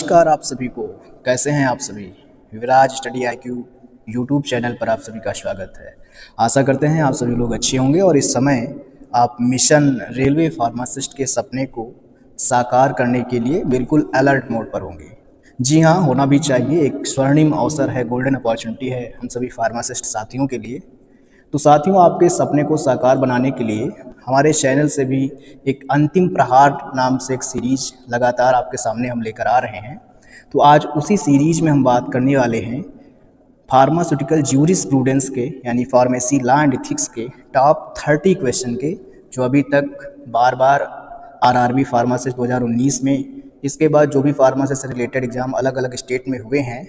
नमस्कार आप सभी को। कैसे हैं आप सभी। विराज स्टडी IQ यूट्यूब चैनल पर आप सभी का स्वागत है। आशा करते हैं आप सभी लोग अच्छे होंगे और इस समय आप मिशन रेलवे फार्मासिस्ट के सपने को साकार करने के लिए बिल्कुल अलर्ट मोड पर होंगे। जी हाँ, होना भी चाहिए। एक स्वर्णिम अवसर है, गोल्डन अपॉर्चुनिटी है हम सभी फार्मासिस्ट साथियों के लिए। तो साथियों, आपके सपने को साकार बनाने के लिए हमारे चैनल से भी एक अंतिम प्रहार नाम से एक सीरीज लगातार आपके सामने हम लेकर आ रहे हैं। तो आज उसी सीरीज में हम बात करने वाले हैं फार्मास्यूटिकल ज्यूरिस्प्रूडेंस के यानी फार्मेसी लॉ एंड एथिक्स के टॉप 30 क्वेश्चन के, जो अभी तक बार बार RRB फार्मासिस्ट 2019 में, इसके बाद जो भी फार्मासिस्ट से रिलेटेड एग्जाम अलग अलग स्टेट में हुए हैं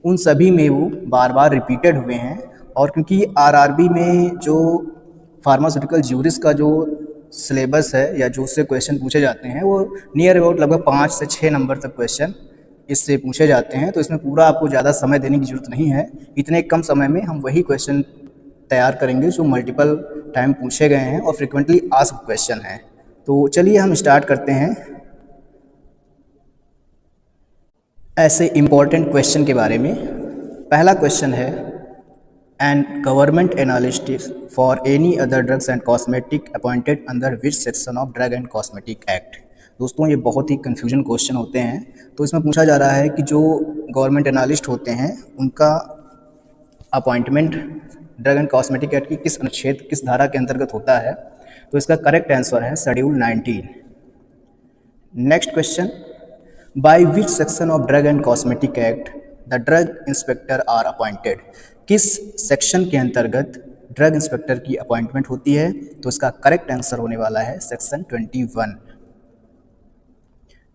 उन सभी में वो बार बार रिपीटेड हुए हैं। और क्योंकि RRB में जो फार्मास्यूटिकल ज्यूरिस का जो सिलेबस है या जो उससे क्वेश्चन पूछे जाते हैं वो नियर अबाउट लगभग 5 से 6 नंबर तक क्वेश्चन इससे पूछे जाते हैं, तो इसमें पूरा आपको ज़्यादा समय देने की ज़रूरत नहीं है। इतने कम समय में हम वही क्वेश्चन तैयार करेंगे जो मल्टीपल टाइम पूछे गए हैं और फ्रिक्वेंटली आस्क्ड क्वेश्चन हैं। तो चलिए हम स्टार्ट करते हैं ऐसे इम्पॉर्टेंट क्वेश्चन के बारे में। पहला क्वेश्चन है, and government analyst for any other drugs and cosmetic appointed under which section of drug and cosmetic act. दोस्तों, ये बहुत ही कन्फ्यूजन क्वेश्चन होते हैं। तो इसमें पूछा जा रहा है कि जो गवर्नमेंट एनालिस्ट होते हैं उनका appointment drug and cosmetic act की किस अनुच्छेद, किस धारा के अंतर्गत होता है। तो इसका करेक्ट आंसर है schedule 19। Next question, by which section of drug and cosmetic act the drug inspector are appointed. किस सेक्शन के अंतर्गत ड्रग इंस्पेक्टर की अपॉइंटमेंट होती है। तो इसका करेक्ट आंसर होने वाला है सेक्शन 21।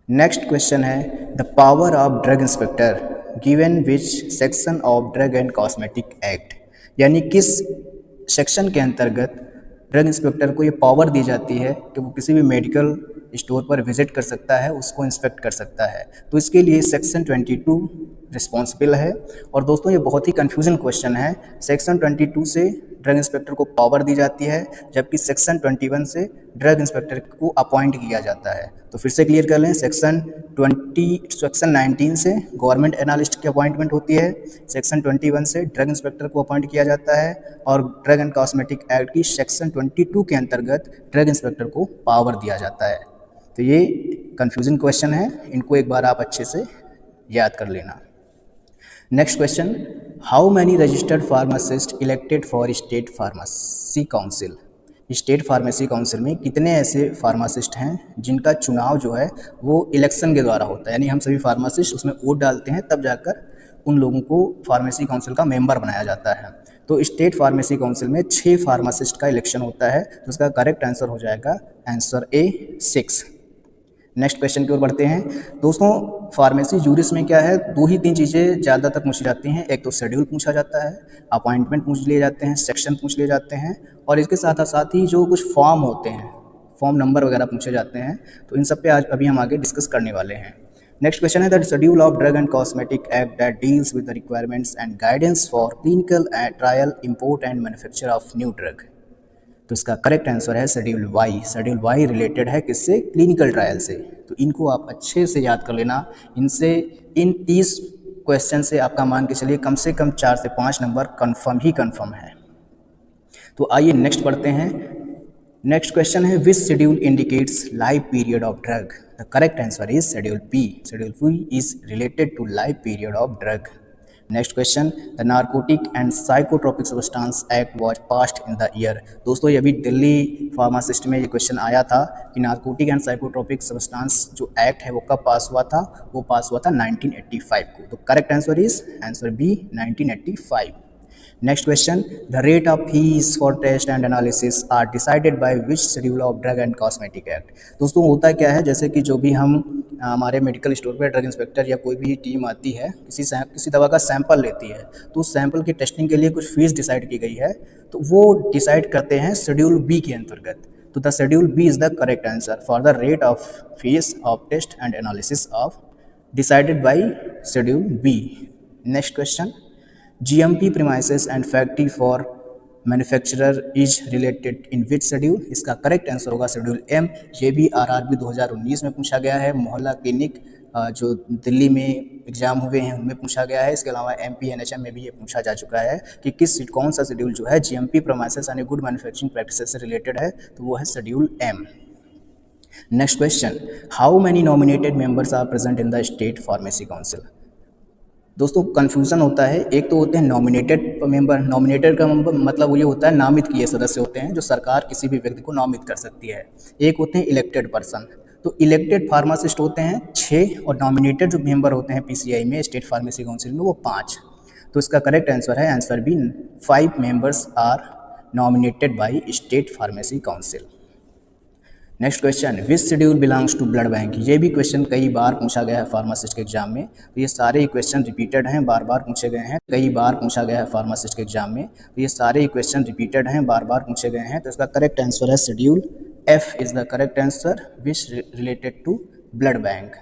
नेक्स्ट क्वेश्चन है, the power of drug inspector given which section of drug and cosmetic act. यानी किस सेक्शन के अंतर्गत ड्रग इंस्पेक्टर को ये पावर दी जाती है कि वो किसी भी मेडिकल स्टोर पर विजिट कर सकता है, उसको इंस्पेक्ट कर सकता है। तो इसके लिए सेक्शन 22 रिस्पॉन्सिबल है। और दोस्तों, ये बहुत ही कन्फ्यूजन क्वेश्चन है। सेक्शन 22 से ड्रग इंस्पेक्टर को पावर दी जाती है, जबकि सेक्शन 21 से ड्रग इंस्पेक्टर को अपॉइंट किया जाता है। तो फिर से क्लियर कर लें, सेक्शन 19 से गवर्नमेंट एनालिस्ट की अपॉइंटमेंट होती है, सेक्शन 21 से ड्रग इंस्पेक्टर को अपॉइंट किया जाता है, और ड्रग एंड कॉस्मेटिक एक्ट की सेक्शन 22 के अंतर्गत ड्रग इंस्पेक्टर को पावर दिया जाता है। तो ये कन्फ्यूजन क्वेश्चन है, इनको एक बार आप अच्छे से याद कर लेना। Next question, how many registered pharmacist elected for state pharmacy council. State pharmacy council में कितने ऐसे फार्मासिस्ट हैं जिनका चुनाव जो है वो इलेक्शन के द्वारा होता है, यानी हम सभी फार्मासिस्ट उसमें वोट डालते हैं, तब जाकर उन लोगों को फार्मेसी काउंसिल का मेंबर बनाया जाता है। तो स्टेट फार्मेसी काउंसिल में 6 फार्मासिस्ट का इलेक्शन होता है। तो उसका करेक्ट आंसर हो जाएगा आंसर A 6। नेक्स्ट क्वेश्चन की ओर बढ़ते हैं। दोस्तों, फार्मेसी ज्यूरिस में क्या है, 2 ही 3 चीज़ें ज़्यादातर पूछी जाती हैं। एक तो शेड्यूल पूछा जाता है, अपॉइंटमेंट पूछ लिए जाते हैं, सेक्शन पूछ लिए जाते हैं, और इसके साथ साथ ही जो कुछ फॉर्म होते हैं, फॉर्म नंबर वगैरह पूछे जाते हैं। तो इन सब पे आज अभी हम आगे डिस्कस करने वाले हैं। नेक्स्ट क्वेश्चन है, the schedule of drug and cosmetic act that deals with the requirements and guidance for clinical trial, import and manufacture of new drug. तो इसका करेक्ट आंसर है schedule Y. Schedule Y related है किससे, clinical trial से। तो इनको आप अच्छे से याद कर लेना। इनसे इन 30 क्वेश्चन से आपका मान के चलिए कम से कम 4 से 5 नंबर कन्फर्म है। तो आइए नेक्स्ट पढ़ते हैं। नेक्स्ट क्वेश्चन है, which schedule indicates life period of drug. The correct answer is schedule P. Schedule P is related to life period of drug. Next question, the narcotic and psychotropic substance act was passed in the year. दोस्तों, ये भी Delhi pharmacist में ये question आया था कि narcotic and psychotropic substance जो act है वो कब पास हुआ था। वो पास हुआ था 1985 को। तो correct answer is answer B 1985। Next question, the rate of fees for test and analysis are decided by which schedule of drug and cosmetic act. दोस्तों, होता क्या है, जैसे कि जो भी हम हमारे मेडिकल स्टोर पे ड्रग इंस्पेक्टर या कोई भी टीम आती है, किसी दवा का सैंपल लेती है, तो उस सैंपल की टेस्टिंग के लिए कुछ फीस डिसाइड की गई है, तो वो डिसाइड करते हैं शेड्यूल बी के अंतर्गत। तो the schedule B is the correct answer for the rate of fees of test and analysis of decided by schedule B. Next question, GMP premises and factory for manufacturer is related in which schedule। इसका correct answer होगा schedule M। ये भी RRB 2019 में पूछा गया है। मोहल्ला clinic जो दिल्ली में एग्ज़ाम हुए हैं उनमें पूछा गया है। इसके अलावा MP NHM में भी ये पूछा जा चुका है कि कौन सा शेड्यूल जो है GMP प्रोमाइसेस यानी गुड मैन्युफैक्चरिंग प्रैक्टिसेस से रिलेटेड है, तो वो है schedule M। Next question, how many nominated members are present in the state pharmacy council. दोस्तों कन्फ्यूज़न होता है, एक तो होते हैं नॉमिनेटेड मेंबर। नॉमिनेटेड का मतलब ये होता है नामित किए सदस्य होते हैं जो सरकार किसी भी व्यक्ति को नामित कर सकती है। एक होते हैं इलेक्टेड पर्सन। तो इलेक्टेड फार्मासिस्ट होते हैं 6 और नॉमिनेटेड जो मेंबर होते हैं PCI में स्टेट फार्मेसी काउंसिल में वो 5। तो इसका करेक्ट आंसर है answer B, 5 members are nominated by state pharmacy council. Next question, which schedule belongs to blood bank. ये भी क्वेश्चन कई बार पूछा गया है फार्मासिस्ट के एग्जाम में, तो ये सारे क्वेश्चन रिपीटेड हैं, बार बार पूछे गए हैं, कई बार पूछा गया है फार्मासिस्ट के एग्जाम में, तो ये सारे क्वेश्चन रिपीटेड हैं, बार बार पूछे गए हैं। तो इसका करेक्ट आंसर है schedule F is the correct answer which related to blood bank.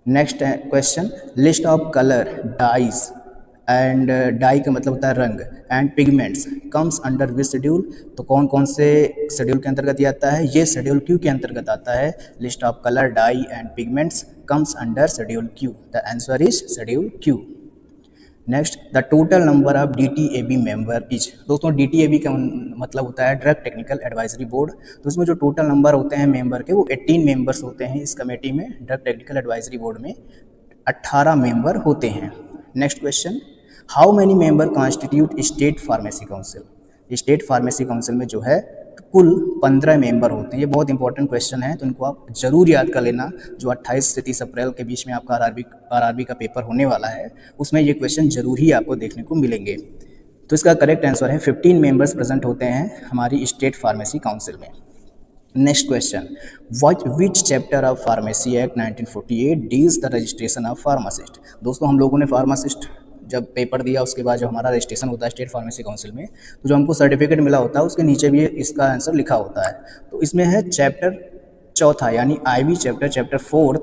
Next question, list of colour dyes and dye का मतलब होता है रंग and pigments comes under which schedule. तो कौन कौन से शेड्यूल के अंतर्गत ये आता है, ये शेड्यूल Q के अंतर्गत आता है। List of colour dye and pigments comes under schedule Q, the answer is schedule Q। Next, the total number of DTAB member is. दोस्तों DTAB का मतलब होता है ड्रग टेक्निकल एडवाइजरी बोर्ड। तो इसमें जो टोटल नंबर होते हैं मेंबर के वो 18 मेंबर्स होते हैं। इस कमेटी में ड्रग टेक्निकल एडवाइजरी बोर्ड में 18 मेंबर होते हैं। Next question, how many member constitute state pharmacy council. State pharmacy council में जो है कुल 15 मेंबर होते हैं। ये बहुत इंपॉर्टेंट क्वेश्चन है, तो इनको आप जरूर याद कर लेना। जो 28 से 30 अप्रैल के बीच में आपका आरआरबी का पेपर होने वाला है, उसमें ये क्वेश्चन जरूर ही आपको देखने को मिलेंगे। तो इसका करेक्ट आंसर है 15 मेंबर्स प्रेजेंट होते हैं हमारी स्टेट फार्मेसी काउंसिल में। Next question, which chapter of pharmacy act 1948 deals the registration of pharmacist. दोस्तों हम लोगों ने फार्मासिस्ट जब पेपर दिया उसके बाद जो हमारा रजिस्ट्रेशन होता है स्टेट फार्मेसी काउंसिल में, तो जो हमको सर्टिफिकेट मिला होता है उसके नीचे भी इसका आंसर लिखा होता है। तो इसमें है चैप्टर 4 यानी IV chapter 4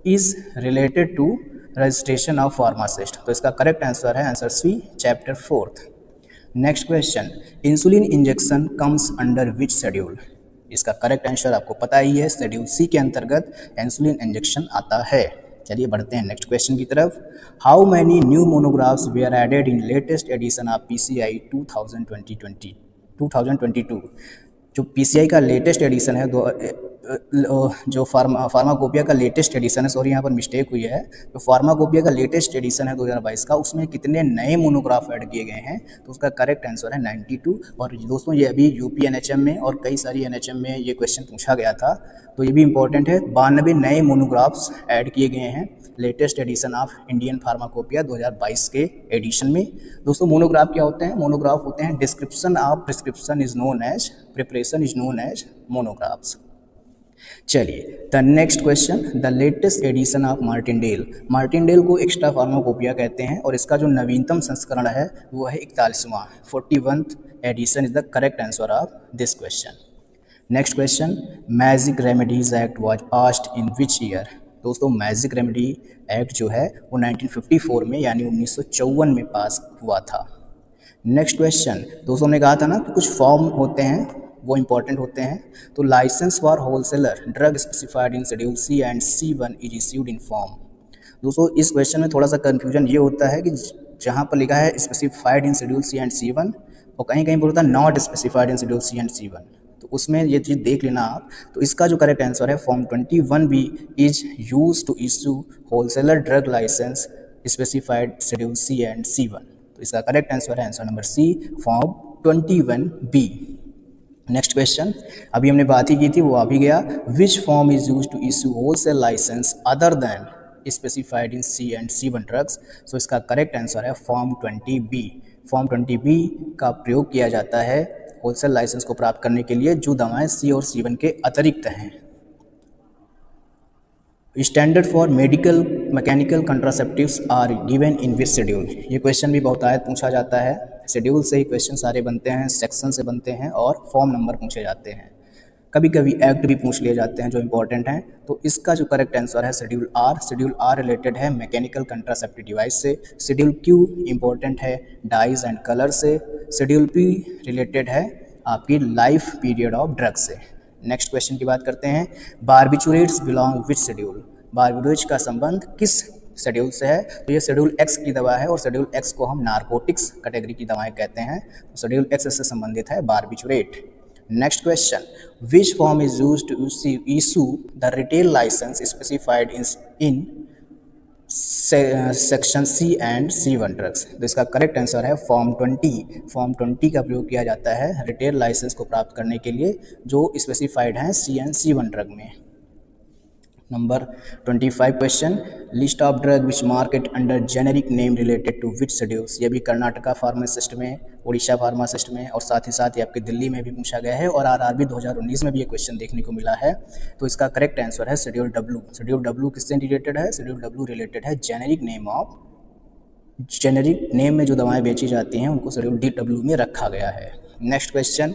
is related to registration of pharmacist. तो इसका करेक्ट आंसर है answer C, chapter 4। Next question, insulin injection comes under which schedule. इसका करेक्ट आंसर आपको पता ही है, शेड्यूल C के अंतर्गत इंसुलिन इंजेक्शन आता है। चलिए बढ़ते हैं नेक्स्ट क्वेश्चन की तरफ। How many new monographs were are added in latest edition of PCI 2022। जो PCI का लेटेस्ट एडिशन है, जो फार्माकोपिया का लेटेस्ट एडिशन है, सॉरी यहाँ पर मिस्टेक हुई है, जो फार्माकोपिया का लेटेस्ट एडिशन है 2022 का, उसमें कितने नए मोनोग्राफ ऐड किए गए हैं। तो उसका करेक्ट आंसर है 92। और दोस्तों ये अभी UP NHM में और कई सारी NHM में ये क्वेश्चन पूछा गया था, तो ये भी इंपॉर्टेंट है। 92 नए मोनोग्राफ्स ऐड किए गए हैं latest edition of Indian pharmacopoeia 2022 के एडिशन में। दोस्तों मोनोग्राफ क्या होते हैं, मोनोग्राफ होते हैं description of prescription is known as preparation is known as monographs. चलिए the next question, the latest edition of Martindale को एक्स्ट्रा फार्माकोपिया कहते हैं और इसका जो नवीनतम संस्करण है वो है 41वां 41th edition is the correct answer of this question. Next question, magic remedies act was passed in which year. दोस्तों मैजिक रेमेडी एक्ट जो है वो 1954 में यानी 1954 में पास हुआ था। नेक्स्ट क्वेश्चन, दोस्तों ने कहा था ना कि कुछ फॉर्म होते हैं वो इंपॉर्टेंट होते हैं। तो licence for wholesaler drug specified in schedule C and C1 is issued in form. दोस्तों इस क्वेश्चन में थोड़ा सा कंफ्यूजन ये होता है कि जहाँ पर लिखा है specified in schedule C and C1 और कहीं कहीं पर होता है not specified in schedule C and C1, तो उसमें ये चीज़ देख लेना आप। तो इसका जो करेक्ट आंसर है form 21B is use to issue wholesaler drug licence specified schedule C and C1। तो इसका करेक्ट आंसर है answer number C, form 21B। Next question, अभी हमने बात ही की थी वो आ भी गया। Which form is use to issue wholesale licence other than specified in C and C1 drugs. So इसका करेक्ट आंसर है फॉर्म 20B। फॉर्म 20B का प्रयोग किया जाता है होलसेल लाइसेंस को प्राप्त करने के लिए जो दवाएं C और C1 के अतिरिक्त हैं। Standard for medical mechanical contraceptives are given in which schedule. ये क्वेश्चन भी बहुत आयत पूछा जाता है। शेड्यूल से ही क्वेश्चन सारे बनते हैं, सेक्शन से बनते हैं और फॉर्म नंबर पूछे जाते हैं। कभी कभी एक्ट भी पूछ लिए जाते हैं जो इंपॉर्टेंट हैं। तो इसका जो करेक्ट आंसर है schedule R. Schedule R related है मैकेनिकल कंट्रासेप्टिव डिवाइस से। शेड्यूल क्यू इंपॉर्टेंट है डाइज एंड कलर से। शेड्यूल पी रिलेटेड है आपकी लाइफ पीरियड ऑफ ड्रग से। नेक्स्ट क्वेश्चन की बात करते हैं, barbiturates belong which schedule. Barbiturates का संबंध किस शेड्यूल से है? तो ये शेड्यूल एक्स की दवा है और शेड्यूल एक्स को हम नारकोटिक्स कैटेगरी की दवाएं कहते हैं। तो शेड्यूल एक्स से संबंधित है barbiturate. Next question, which form is used to issue the retail licence specified in section C and C1 drugs? तो इसका करेक्ट आंसर है फॉर्म 20। फॉर्म 20 का प्रयोग किया जाता है रिटेल लाइसेंस को प्राप्त करने के लिए जो स्पेसिफाइड हैं C एंड C1 ड्रग में। Number 25 question, list of drug which market under generic name related to which schedules? ये भी कर्नाटका फार्मासिस्ट में, उड़ीसा फार्मासिस्ट में और साथ ही साथ ये आपके दिल्ली में भी पूछा गया है और आरआरबी 2019 में भी ये क्वेश्चन देखने को मिला है। तो इसका करेक्ट आंसर है शेड्यूल डब्ल्यू। शेड्यूल डब्ल्यू किससे रिलेटेड है? शेड्यूल डब्ल्यू रिलेटेड है generic name of, generic name में जो दवाएं बेची जाती हैं उनको शेड्यूल डब्ल्यू में रखा गया है। Next question,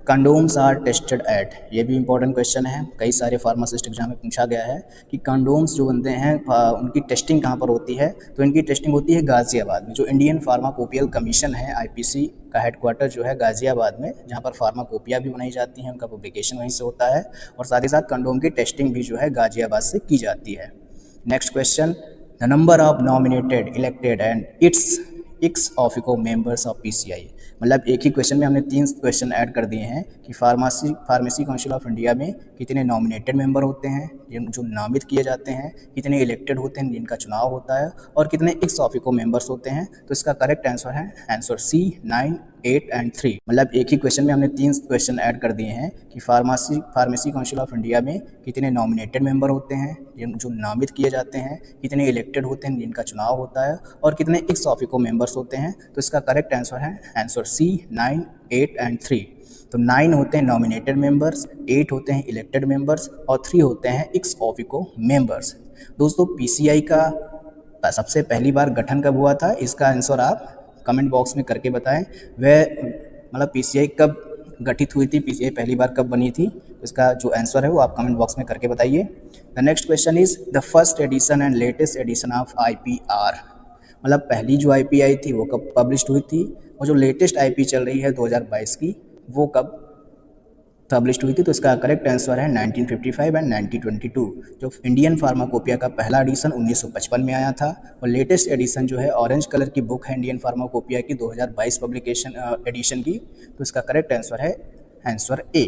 condoms are tested at? ये भी इंपॉर्टेंट क्वेश्चन है, कई सारे फार्मासिस्ट एग्जाम में पूछा गया है कि कंडोम्स जो बनते हैं उनकी टेस्टिंग कहाँ पर होती है? तो इनकी टेस्टिंग होती है गाजियाबाद में। जो इंडियन फार्माकोपियल कमीशन है IPC का हेडक्वार्टर जो है गाजियाबाद में, जहाँ पर फार्माकोपिया भी बनाई जाती है, उनका पब्लिकेशन वहीं से होता है और साथ ही साथ कंडोम की टेस्टिंग भी जो है गाजियाबाद से की जाती है। Next question, the number of nominated, elected and its ex officio ऑफ PCI? मतलब एक ही क्वेश्चन में हमने 3 क्वेश्चन ऐड कर दिए हैं कि फार्मेसी काउंसिल ऑफ इंडिया में कितने नॉमिनेटेड मेंबर होते हैं जो नामित किए जाते हैं, कितने इलेक्टेड होते हैं जिनका चुनाव होता है और कितने एक्स ऑफिको मेंबर्स होते हैं। तो इसका करेक्ट आंसर है आंसर C 9, 8 एंड 3। मतलब एक ही क्वेश्चन में हमने 3 क्वेश्चन ऐड कर दिए हैं कि फार्मेसी काउंसिल ऑफ इंडिया में कितने नॉमिनेटेड मेंबर होते हैं जो नामित किए जाते हैं, कितने इलेक्टेड होते हैं जिनका चुनाव होता है और कितने एक्स ऑफिको मेंबर्स होते हैं। तो इसका करेक्ट आंसर है आंसर C 9, 8 एंड 3। तो 9 होते हैं नॉमिनेटेड मेंबर्स, 8 होते हैं इलेक्टेड मेंबर्स और 3 होते हैं एक्स ऑफिको मेंबर्स। दोस्तों PCI का सबसे पहली बार गठन कब हुआ था? इसका आंसर आप कमेंट बॉक्स में करके बताएं। वह मतलब PCI कब गठित हुई थी, PCI पहली बार कब बनी थी? इसका जो आंसर है वो आप कमेंट बॉक्स में करके बताइए। The next question is the first edition and latest edition of IPR? मतलब पहली जो IP आई थी वो कब पब्लिश हुई थी और जो लेटेस्ट IP चल रही है 2022 की वो कब पब्लिश हुई थी? तो इसका करेक्ट आंसर है 1955 एंड 1922। जो इंडियन फार्माकोपिया का पहला एडिशन 1955 में आया था और लेटेस्ट एडिशन जो है ऑरेंज कलर की बुक है इंडियन फार्माकोपिया की 2022 पब्लिकेशन एडिशन की। तो इसका करेक्ट आंसर है answer A।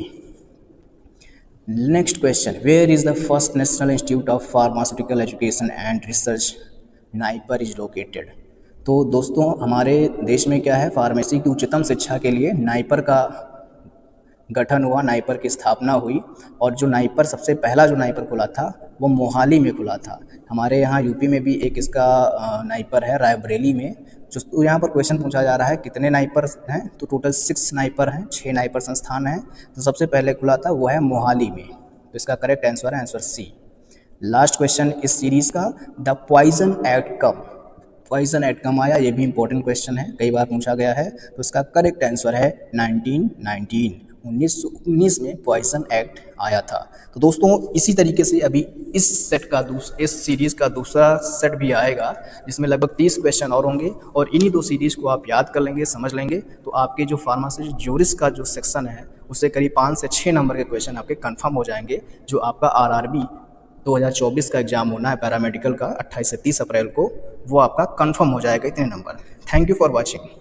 Next question, where is the first national institute of pharmaceutical education and research NIPER is located? तो दोस्तों हमारे देश में क्या है, फार्मेसी की उच्चतम शिक्षा के लिए नाइपर का गठन हुआ, नाइपर की स्थापना हुई और जो नाइपर सबसे पहला जो नाइपर खुला था वो मोहाली में खुला था। हमारे यहाँ यूपी में भी एक इसका नाइपर है रायबरेली में। जो यहाँ पर क्वेश्चन पूछा जा रहा है कितने नाइपर हैं, तो टोटल 6 नाइपर हैं, 6 नाइपर संस्थान हैं। तो सबसे पहले खुला था वो है मोहाली में। तो इसका करेक्ट आंसर है आंसर C। लास्ट क्वेश्चन इस सीरीज का, द पॉइजन एक्ट कब? पॉइजन एक्ट कब आया? ये भी इंपॉर्टेंट क्वेश्चन है, कई बार पूछा गया है। तो इसका करेक्ट आंसर है 1919 में पॉइजन एक्ट आया था। तो दोस्तों इसी तरीके से अभी इस सीरीज़ का दूसरा सेट भी आएगा जिसमें लगभग 30 क्वेश्चन और होंगे और इन्हीं 2 सीरीज़ को आप याद कर लेंगे, समझ लेंगे तो आपके जो फार्मासिस्ट ज्यूरिस्ट का जो सेक्शन है उससे करीब 5 से 6 नंबर के क्वेश्चन आपके कंफर्म हो जाएंगे। जो आपका आरआरबी 2024 का एग्जाम होना है पैरामेडिकल का 28 से 30 अप्रैल को, वो आपका कंफर्म हो जाएगा इतने number. Thank you for watching.